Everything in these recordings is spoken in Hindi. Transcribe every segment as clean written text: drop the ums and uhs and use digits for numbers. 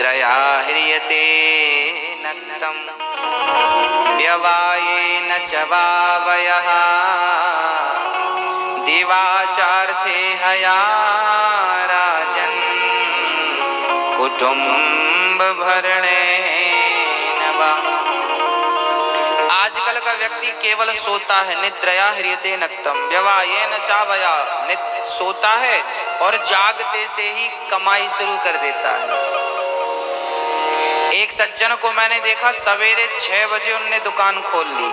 निद्रया ह्रियते नक्तं व्यवायेन च वावयः दिवाचार्थे हया राजन् कुटुम्ब भरणेन वा। आजकल का व्यक्ति केवल सोता है, निद्रया ह्रियते नक्तं व्यवायेन च वावयः, सोता है और जागते से ही कमाई शुरू कर देता है। एक सज्जन को मैंने देखा, सवेरे 6 बजे उनने दुकान खोल ली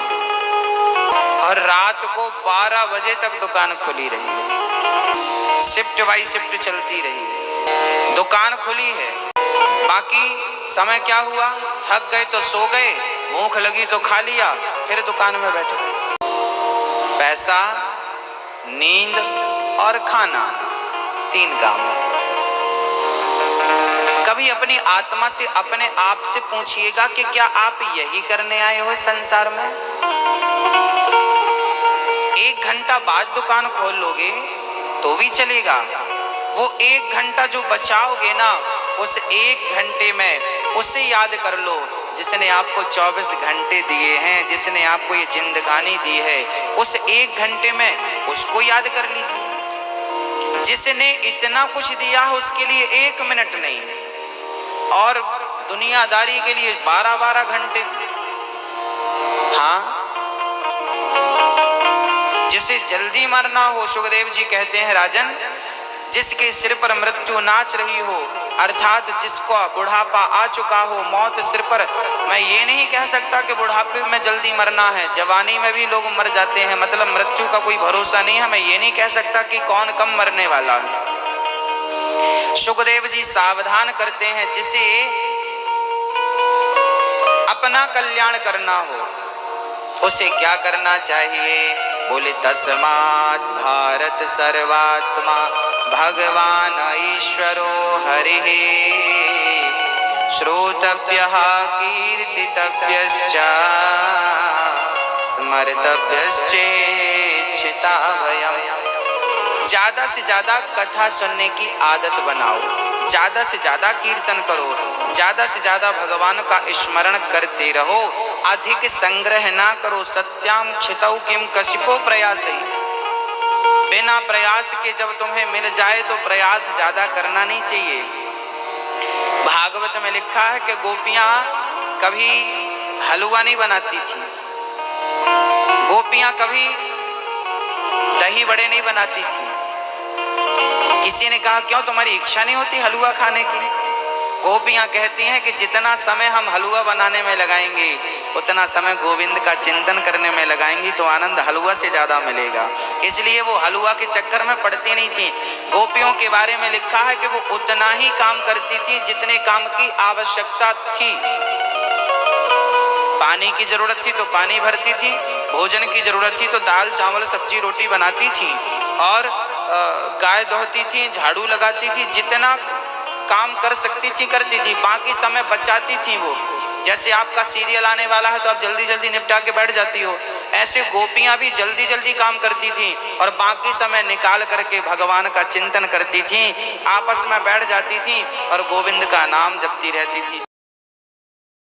और रात को 12 बजे तक दुकान खुली रही, शिफ्ट बाई शिफ्ट चलती रही। दुकान खुली है, बाकी समय क्या हुआ, थक गए तो सो गए, भूख लगी तो खा लिया, फिर दुकान में बैठे। पैसा, नींद और खाना, 3 काम। कभी अपनी आत्मा से, अपने आप से पूछिएगा कि क्या आप यही करने आए हो संसार में? 1 घंटा बाद दुकान खोल लोगे तो भी चलेगा। वो 1 घंटा जो बचाओगे ना, उस 1 घंटे में उसे याद कर लो जिसने आपको 24 घंटे दिए हैं, जिसने आपको ये जिंदगानी दी है। उस 1 घंटे में उसको याद कर लीजिए। जिसने इतना कुछ दिया है उसके लिए 1 मिनट नहीं, और दुनियादारी के लिए 12-12 घंटे। हाँ, जिसे जल्दी मरना हो, सुखदेव जी कहते हैं राजन, जिसके सिर पर मृत्यु नाच रही हो, अर्थात जिसको बुढ़ापा आ चुका हो, मौत सिर पर। मैं ये नहीं कह सकता कि बुढ़ापे में जल्दी मरना है, जवानी में भी लोग मर जाते हैं, मतलब मृत्यु का कोई भरोसा नहीं है। मैं ये नहीं कह सकता कि कौन कम मरने वाला है। सुखदेव जी सावधान करते हैं, जिसे अपना कल्याण करना हो उसे क्या करना चाहिए? बोले तस्मात् भारत सर्वात्मा भगवान ईश्वरो हरिः श्रोतव्यः कीर्तितव्यश्च स्मर्तव्यश्चेच्छिताभयम्। ज्यादा से ज्यादा कथा सुनने की आदत बनाओ, ज्यादा से ज्यादा कीर्तन करो, ज्यादा से ज्यादा भगवान का स्मरण करते रहो। अधिक संग्रह ना करो। सत्याम क्षितौ किम कशिपो प्रयासै। बिना प्रयास के जब तुम्हें मिल जाए तो प्रयास ज्यादा करना नहीं चाहिए। भागवत में लिखा है कि गोपियां कभी हलवा नहीं बनाती थी, गोपियां कभी दही बड़े नहीं बनाती थी। किसी ने कहा क्यों, तुम्हारी इच्छा नहीं होती हलवा खाने की? गोपियां कहती हैं कि जितना समय हम हलवा बनाने में लगाएंगे उतना समय गोविंद का चिंतन करने में लगाएंगी तो आनंद हलवा से ज्यादा मिलेगा। इसलिए वो हलवा के चक्कर में पड़ती नहीं थी। गोपियों के बारे में लिखा है कि वो उतना ही काम करती थी जितने काम की आवश्यकता थी। पानी की जरूरत थी तो पानी भरती थी, भोजन की जरूरत थी तो दाल चावल सब्जी रोटी बनाती थी, और गाय दोहती थी, झाड़ू लगाती थी, जितना काम कर सकती थी करती थी, बाकी समय बचाती थी वो। जैसे आपका सीरियल आने वाला है तो आप जल्दी जल्दी निपटा के बैठ जाती हो, ऐसे गोपियां भी जल्दी जल्दी काम करती थी और बाकी समय निकाल करके भगवान का चिंतन करती थी, आपस में बैठ जाती थी और गोविंद का नाम जपती रहती थी।